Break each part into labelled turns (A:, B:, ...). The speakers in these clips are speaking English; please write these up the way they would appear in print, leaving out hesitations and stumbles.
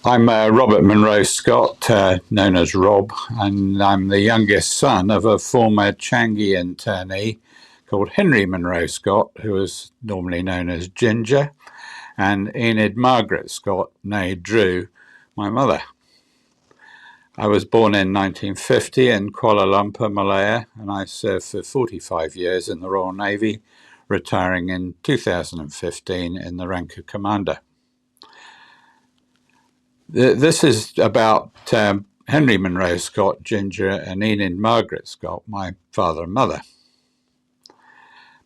A: I'm Robert Monroe Scott, known as Rob, and I'm the youngest son of a former Changi internee called Henry Monroe Scott, who was normally known as Ginger, and Enid Margaret Scott, née Drew, my mother. I was born in 1950 in Kuala Lumpur, Malaya, and I served for 45 years in the Royal Navy, retiring in 2015 in the rank of Commander. This is about Henry Monroe Scott, Ginger, and Enid Margaret Scott, my father and mother.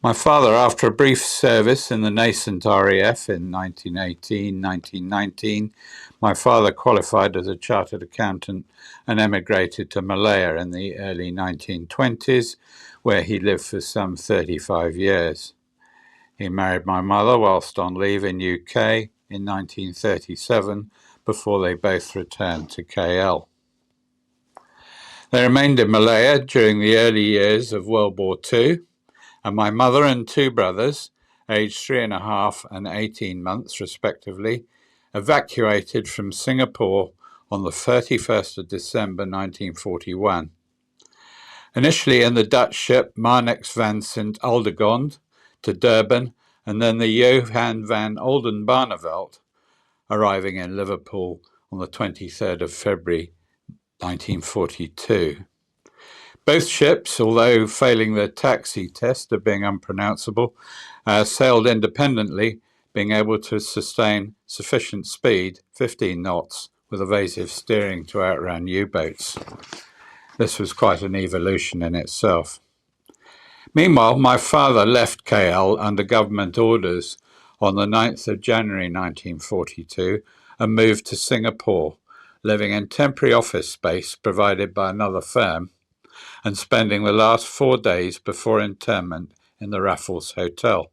A: My father, after a brief service in the nascent RAF in 1918-1919, my father qualified as a chartered accountant and emigrated to Malaya in the early 1920s, where he lived for some 35 years. He married my mother whilst on leave in UK in 1937, before they both returned to KL. They remained in Malaya during the early years of World War II, and my mother and two brothers, aged 3.5 and 18 months respectively, evacuated from Singapore on the 31st of December 1941. Initially in the Dutch ship Marnix van Sint Aldegond to Durban, and then the Johan van Oldenbarneveld, arriving in Liverpool on the 23rd of February 1942. Both ships, although failing their taxi test of being unpronounceable, sailed independently, being able to sustain sufficient speed, 15 knots, with evasive steering to outrun U-boats. This was quite an evolution in itself. Meanwhile, my father left KL under government orders on the 9th of January 1942 and moved to Singapore, living in temporary office space provided by another firm and spending the last 4 days before internment in the Raffles Hotel.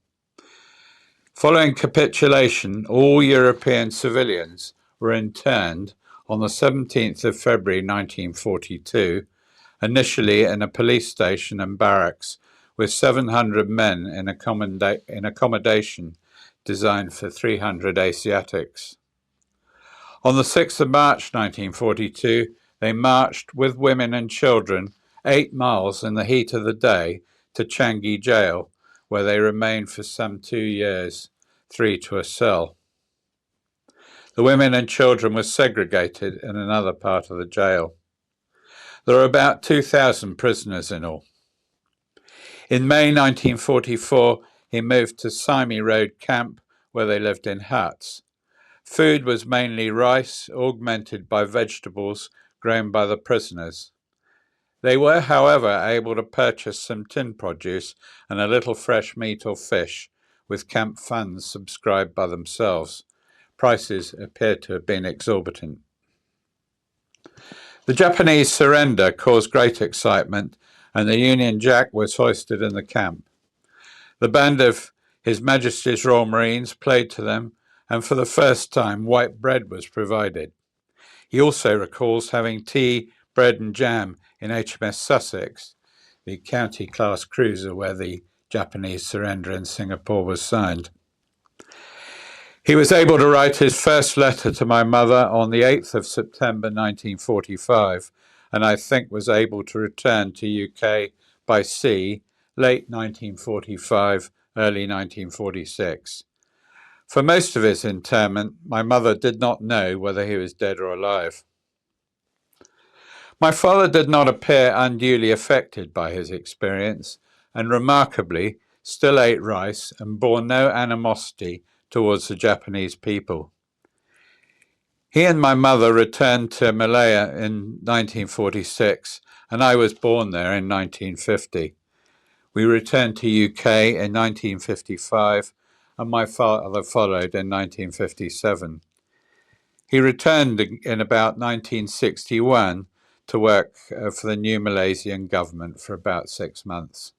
A: Following capitulation, all European civilians were interned on the 17th of February 1942, initially in a police station and barracks with 700 men in accommodation designed for 300 Asiatics. On the 6th of March 1942, they marched with women and children 8 miles in the heat of the day to Changi Jail, where they remained for some 2 years, 3 to a cell. The women and children were segregated in another part of the jail. There are about 2,000 prisoners in all. In May 1944, he moved to Sime Road Camp, where they lived in huts. Food was mainly rice, augmented by vegetables grown by the prisoners. They were, however, able to purchase some tin produce and a little fresh meat or fish, with camp funds subscribed by themselves. Prices appeared to have been exorbitant. The Japanese surrender caused great excitement, and the Union Jack was hoisted in the camp. The band of His Majesty's Royal Marines played to them, and for the first time white bread was provided. He also recalls having tea, bread and jam in HMS Sussex, the county-class cruiser where the Japanese surrender in Singapore was signed. He was able to write his first letter to my mother on the 8th of September 1945, and I think was able to return to UK by sea late 1945, early 1946. For most of his interment, my mother did not know whether he was dead or alive. My father did not appear unduly affected by his experience, and remarkably still ate rice and bore no animosity towards the Japanese people. He and my mother returned to Malaya in 1946, and I was born there in 1950. We returned to UK in 1955, and my father followed in 1957. He returned in about 1961 to work for the new Malaysian government for about 6 months.